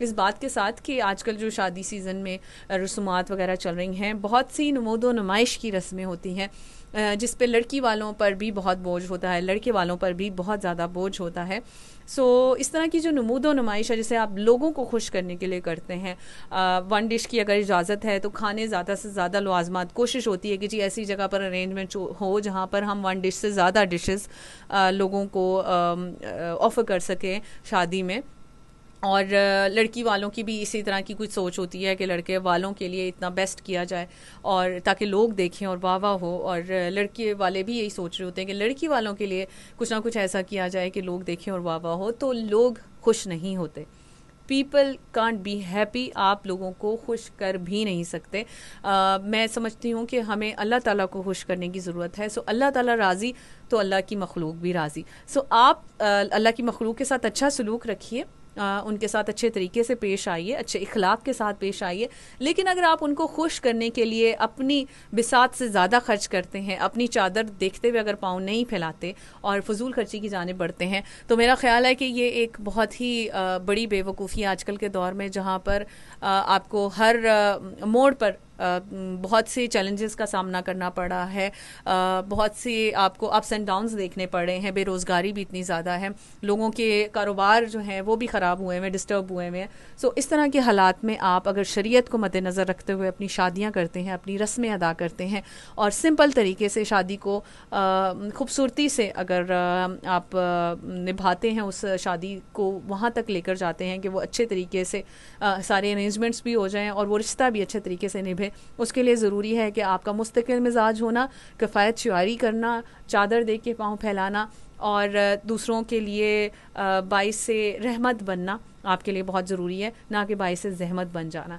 इस बात के साथ कि आजकल जो शादी सीज़न में रसूमात वगैरह चल रही हैं, बहुत सी नमूदो नुमाइश की रस्में होती हैं जिस पे लड़की वालों पर भी बहुत बोझ होता है, लड़के वालों पर भी बहुत ज़्यादा बोझ होता है। इस तरह की जो नमूदो नुमाइश है जिसे आप लोगों को खुश करने के लिए करते हैं, वन डिश की अगर इजाज़त है तो खाने ज़्यादा से ज़्यादा लवाजमात, कोशिश होती है कि जी ऐसी जगह पर अरेंजमेंट हो जहाँ पर हम वन डिश से ज़्यादा डिशेस लोगों को ऑफ़र कर सकें शादी में। और लड़की वालों की भी इसी तरह की कुछ सोच होती है कि लड़के वालों के लिए इतना बेस्ट किया जाए और ताकि लोग देखें और वाह वाह हो, और लड़के वाले भी यही सोच रहे होते हैं कि लड़की वालों के लिए कुछ ना कुछ ऐसा किया जाए कि लोग देखें और वाह वाह हो। तो लोग खुश नहीं होते, पीपल कांट बी हैप्पी, आप लोगों को खुश कर भी नहीं सकते। मैं समझती हूँ कि हमें अल्लाह ताला को खुश करने की ज़रूरत है। अल्लाह ताला राज़ी तो अल्लाह की मखलूक भी राज़ी। आप अल्लाह की मखलूक के साथ अच्छा सलूक रखिए, उनके साथ अच्छे तरीके से पेश आइए, अच्छे इखलाक के साथ पेश आइए। लेकिन अगर आप उनको खुश करने के लिए अपनी बिसात से ज़्यादा खर्च करते हैं, अपनी चादर देखते हुए अगर पाँव नहीं फैलाते और फजूल खर्ची की जाने बढ़ते हैं, तो मेरा ख्याल है कि ये एक बहुत ही बड़ी बेवकूफ़ी आजकल के दौर में, जहाँ पर आपको हर मोड़ पर बहुत से चैलेंजेस का सामना करना पड़ा है, बहुत से आपको अप्स एंड डाउन्स देखने पड़े हैं, बेरोज़गारी भी इतनी ज़्यादा है, लोगों के कारोबार जो हैं वो भी ख़राब हुए हैं, डिस्टर्ब हुए हैं। इस तरह के हालात में आप अगर शरीयत को मद्देनज़र रखते हुए अपनी शादियाँ करते हैं, अपनी रस्में अदा करते हैं और सिंपल तरीके से शादी को खूबसूरती से अगर आप निभाते हैं, उस शादी को वहाँ तक लेकर जाते हैं कि वो अच्छे तरीके से सारे अरेंजमेंट्स भी हो जाएं और वो रिश्ता भी अच्छे तरीके से निभे, उसके लिए ज़रूरी है कि आपका मुस्तकिल मिजाज होना, किफ़ायत शुआरी करना, चादर दे के पाँव फैलाना और दूसरों के लिए बाइस से रहमत बनना आपके लिए बहुत ज़रूरी है, ना कि बाइस से जहमत बन जाना।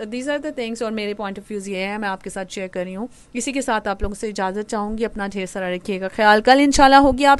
दीज आर द थिंग्स, और मेरे पॉइंट ऑफ व्यूज़ ये है, मैं आपके साथ शेयर कर रही हूँ। इसी के साथ आप लोगों से इजाज़त चाहूँगी। अपना ढेर सारा रखिएगा ख्याल। कल इंशाल्लाह होगी आप